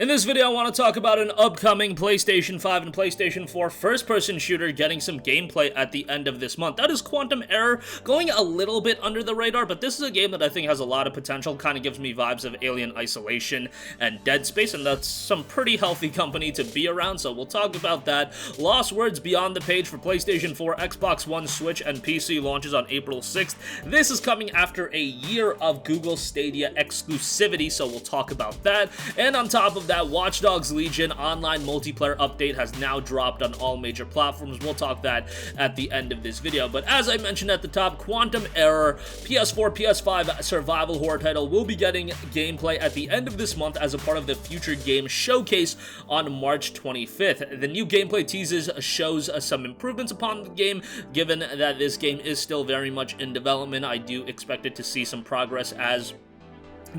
In this video, I want to talk about an upcoming PlayStation 5 and PlayStation 4 first-person shooter getting some gameplay at the end of this month. That is Quantum Error, going a little bit under the radar, but this is a game that I think has a lot of potential. Kind of gives me vibes of Alien Isolation and Dead Space, and that's some pretty healthy company to be around, so we'll talk about that. Lost Words Beyond the Page for PlayStation 4, Xbox One, Switch, and PC launches on April 6th. This is coming after a year of Google Stadia exclusivity, so we'll talk about that. And on top of that, Watch Dogs Legion online multiplayer update has now dropped on all major platforms. We'll talk that at the end of this video. But as I mentioned at the top, Quantum Error, PS4, PS5 survival horror title, will be getting gameplay at the end of this month as a part of the Future Game Showcase on March 25th. The new gameplay teases shows some improvements upon the game. Given that this game is still very much in development, I do expect it to see some progress as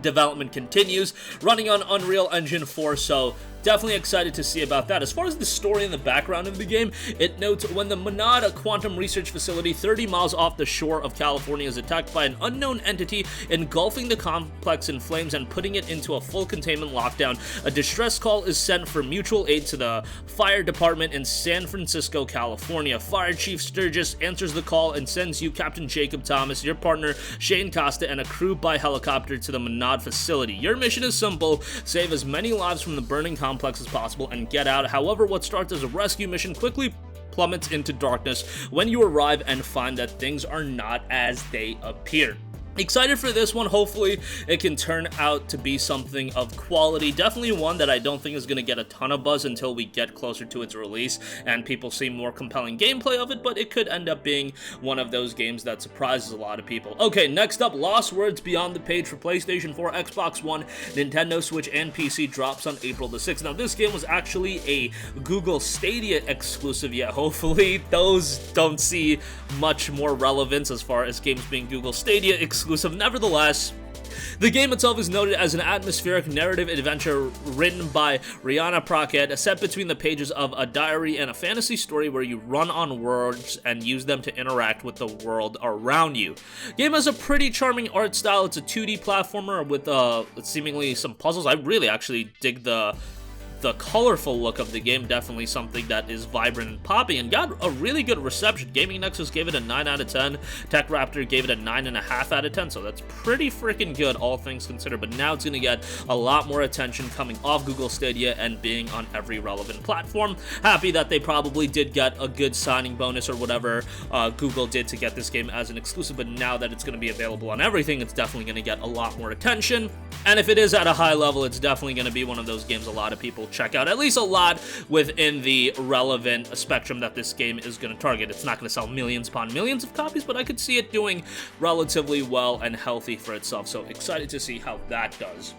development continues, running on Unreal Engine 4, so definitely excited to see about that. As far as the story and the background of the game, it notes when the Monad Quantum Research Facility 30 miles off the shore of California is attacked by an unknown entity, engulfing the complex in flames and putting it into a full containment lockdown. A distress call is sent for mutual aid to the fire department in San Francisco, California. Fire Chief Sturgis answers the call and sends you, Captain Jacob Thomas, your partner Shane Costa, and a crew by helicopter to the Monad facility. Your mission is simple: save as many lives from the burning complex as possible and get out. However, what starts as a rescue mission quickly plummets into darkness when you arrive and find that things are not as they appear. Excited for this one. Hopefully it can turn out to be something of quality. Definitely one that I don't think is going to get a ton of buzz until we get closer to its release and people see more compelling gameplay of it, but it could end up being one of those games that surprises a lot of people. Okay, next up, Lost Words Beyond the Page for PlayStation 4, Xbox One, Nintendo Switch, and PC drops on April the 6th. Now, this game was actually a Google Stadia exclusive, yet hopefully those don't see much more relevance as far as games being Google Stadia exclusive. Nevertheless, the game itself is noted as an atmospheric narrative adventure written by Rihanna Praket, set between the pages of a diary and a fantasy story where you run on words and use them to interact with the world around you. Game has a pretty charming art style. It's a 2D platformer with seemingly some puzzles. I really actually dig the colorful look of the game. Definitely something that is vibrant and poppy and got a really good reception. Gaming Nexus gave it a 9 out of 10. Tech Raptor gave it a 9.5 out of 10, so that's pretty freaking good, all things considered. But now it's going to get a lot more attention coming off Google Stadia and being on every relevant platform. Happy that they probably did get a good signing bonus or whatever Google did to get this game as an exclusive, but now that it's going to be available on everything, it's definitely going to get a lot more attention. And if it is at a high level, it's definitely going to be one of those games a lot of people check out, at least a lot within the relevant spectrum that this game is going to target. It's not going to sell millions upon millions of copies, but I could see it doing relatively well and healthy for itself, so excited to see how that does.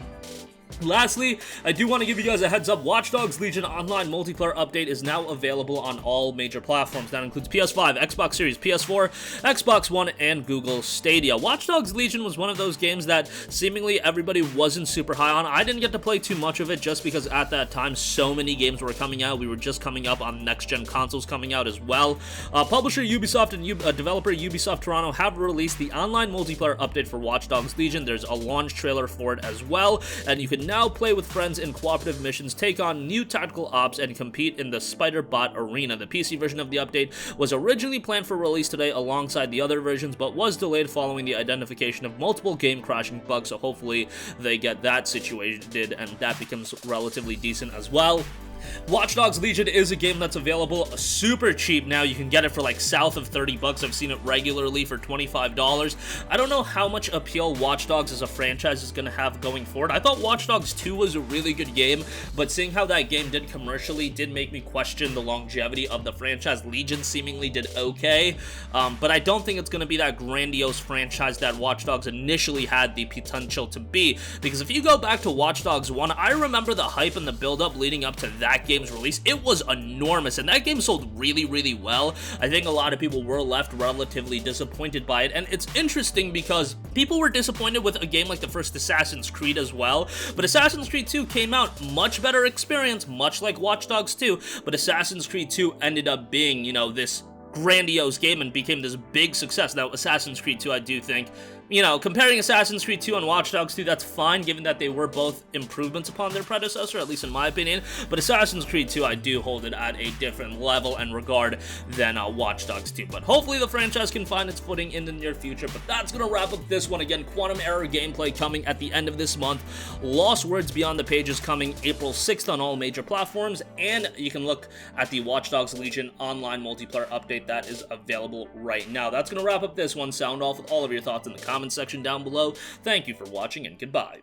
Lastly, I do want to give you guys a heads up. Watch Dogs Legion online multiplayer update is now available on all major platforms. That includes PS5, Xbox Series, PS4, Xbox One, and Google Stadia. Watch Dogs Legion was one of those games that seemingly everybody wasn't super high on. I didn't get to play too much of it just because at that time so many games were coming out. We were just coming up on next-gen consoles coming out as well. Publisher Ubisoft and developer Ubisoft Toronto have released the online multiplayer update for Watch Dogs Legion. There's a launch trailer for it as well, and you can now play with friends in cooperative missions, take on new tactical ops, and compete in the Spider Bot Arena. The PC version of the update was originally planned for release today alongside the other versions, but was delayed following the identification of multiple game crashing bugs, so hopefully they get that situated and that becomes relatively decent as well. Watch Dogs Legion is a game that's available super cheap now. You can get it for like south of 30 bucks. I've seen it regularly for $25. I don't know how much appeal Watch Dogs as a franchise is going to have going forward. I thought Watch Dogs 2 was a really good game, but seeing how that game did commercially did make me question the longevity of the franchise. Legion seemingly did okay, but I don't think it's going to be that grandiose franchise that Watch Dogs initially had the potential to be, because if you go back to Watch Dogs 1, I remember the hype and the build-up leading up to that game's release. It was enormous, and that game sold really, really well. I think a lot of people were left relatively disappointed by it, and it's interesting because people were disappointed with a game like the first Assassin's Creed as well, but Assassin's Creed 2 came out much better experience, much like Watch Dogs 2, but Assassin's Creed 2 ended up being, you know, this grandiose game and became this big success. Now, Assassin's Creed 2, I do think, you know, comparing Assassin's Creed 2 and Watch Dogs 2, that's fine, given that they were both improvements upon their predecessor, at least in my opinion. But Assassin's Creed 2, I do hold it at a different level and regard than Watch Dogs 2. But hopefully the franchise can find its footing in the near future. But that's going to wrap up this one. Again, Quantum Error gameplay coming at the end of this month. Lost Words Beyond the Pages coming April 6th on all major platforms. And you can look at the Watch Dogs Legion online multiplayer update that is available right now. That's going to wrap up this one. Sound off with all of your thoughts in the comments section down below. Thank you for watching, and goodbye.